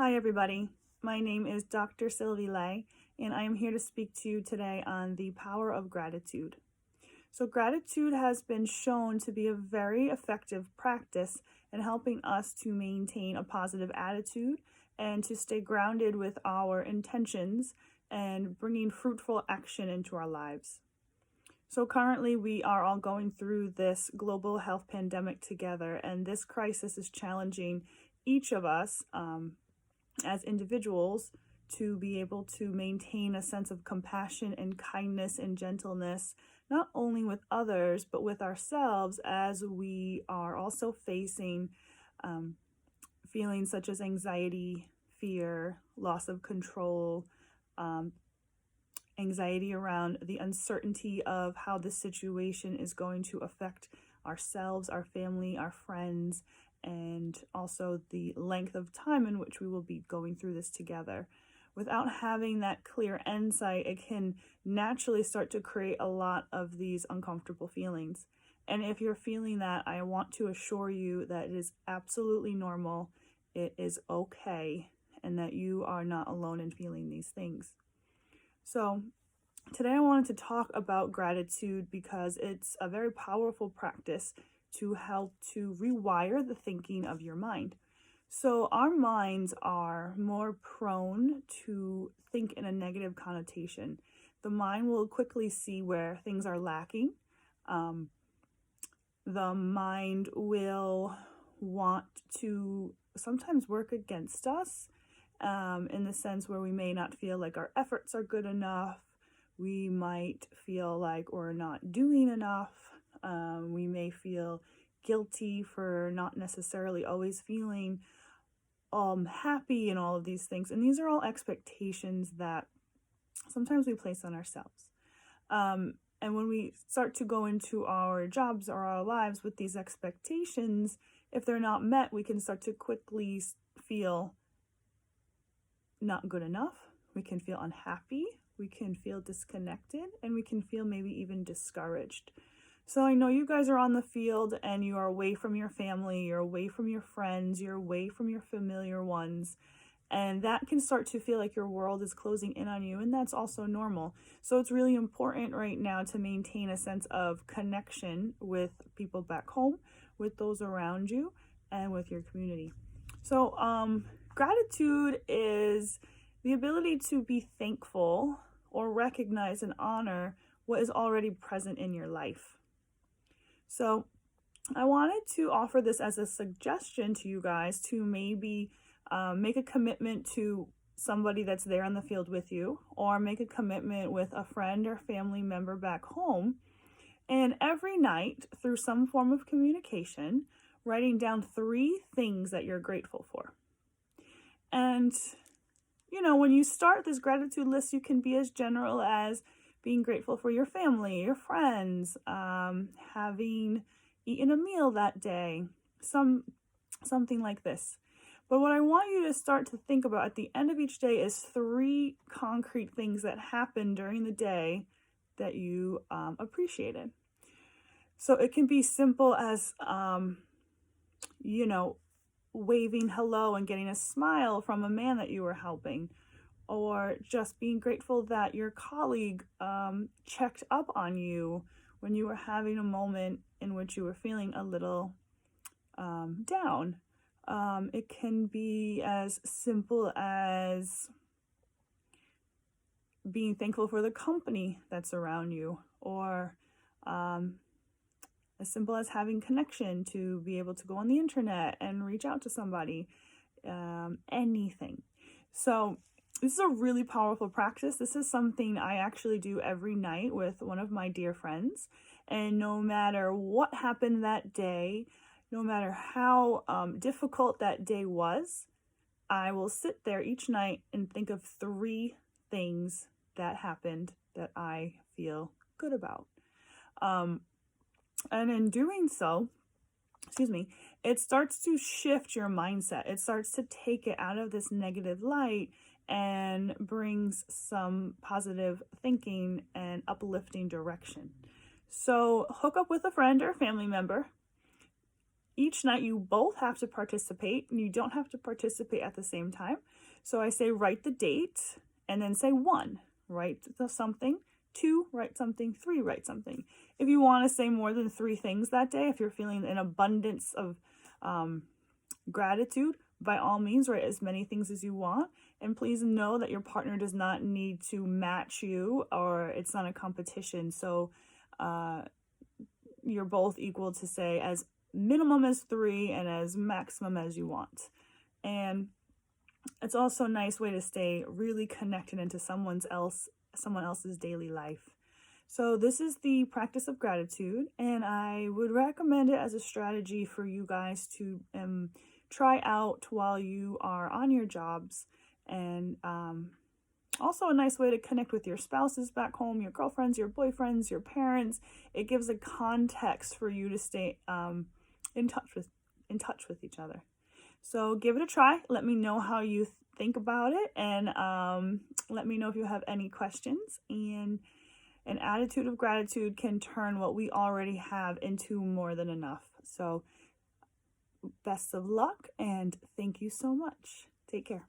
Hi, everybody. My name is Dr. Sylvie Lay, and I am here to speak to you today on the power of gratitude. So, gratitude has been shown to be a very effective practice in helping us to maintain a positive attitude and to stay grounded with our intentions and bringing fruitful action into our lives. So, currently, we are all going through this global health pandemic together, and this crisis is challenging each of us as individuals to be able to maintain a sense of compassion and kindness and gentleness, not only with others, but with ourselves, as we are also facing feelings such as anxiety, fear, loss of control, anxiety around the uncertainty of how this situation is going to affect ourselves, our family, our friends, and also the length of time in which we will be going through this together. Without having that clear insight, it can naturally start to create a lot of these uncomfortable feelings. And if you're feeling that, I want to assure you that it is absolutely normal, it is okay, and that you are not alone in feeling these things. So today I wanted to talk about gratitude because it's a very powerful practice to help to rewire the thinking of your mind. So our minds are more prone to think in a negative connotation. The mind will quickly see where things are lacking. The mind will want to sometimes work against us in the sense where we may not feel like our efforts are good enough. We might feel like we're not doing enough. We may feel guilty for not necessarily always feeling happy and all of these things. And these are all expectations that sometimes we place on ourselves. And when we start to go into our jobs or our lives with these expectations, if they're not met, we can start to quickly feel not good enough. We can feel unhappy. We can feel disconnected, and we can feel maybe even discouraged. So I know you guys are on the field and you are away from your family, you're away from your friends, you're away from your familiar ones, and that can start to feel like your world is closing in on you, and that's also normal. So it's really important right now to maintain a sense of connection with people back home, with those around you, and with your community. So gratitude is the ability to be thankful or recognize and honor what is already present in your life. So I wanted to offer this as a suggestion to you guys to maybe make a commitment to somebody that's there in the field with you, or make a commitment with a friend or family member back home. And every night, through some form of communication, writing down 3 things that you're grateful for. And when you start this gratitude list, you can be as general as being grateful for your family, your friends, having eaten a meal that day, something like this. But what I want you to start to think about at the end of each day is 3 concrete things that happened during the day that you appreciated. So it can be simple as, waving hello and getting a smile from a man that you were helping, or just being grateful that your colleague checked up on you when you were having a moment in which you were feeling a little down. It can be as simple as being thankful for the company that's around you, or as simple as having connection to be able to go on the internet and reach out to somebody, anything. So this is a really powerful practice. This is something I actually do every night with one of my dear friends. And no matter what happened that day, no matter how difficult that day was, I will sit there each night and think of 3 things that happened that I feel good about. And in doing so, it starts to shift your mindset. It starts to take it out of this negative light and brings some positive thinking and uplifting direction. So hook up with a friend or family member. each night you both have to participate, and you don't have to participate at the same time. So I say write the date, and then say 1, write something, 2, write something, 3, write something. If you want to say more than 3 things that day, if you're feeling an abundance of gratitude, by all means, write as many things as you want. And please know that your partner does not need to match you, or it's not a competition. So you're both equal to say as minimum as 3 and as maximum as you want. And it's also a nice way to stay really connected into someone else's daily life. So this is the practice of gratitude, and I would recommend it as a strategy for you guys to try out while you are on your jobs, and also a nice way to connect with your spouses back home, your girlfriends, your boyfriends, your parents. It gives a context for you to stay in touch with each other. So give it a try. Let me know how you think about it, and let me know if you have any questions. And an attitude of gratitude can turn what we already have into more than enough. So best of luck, and thank you so much. Take care.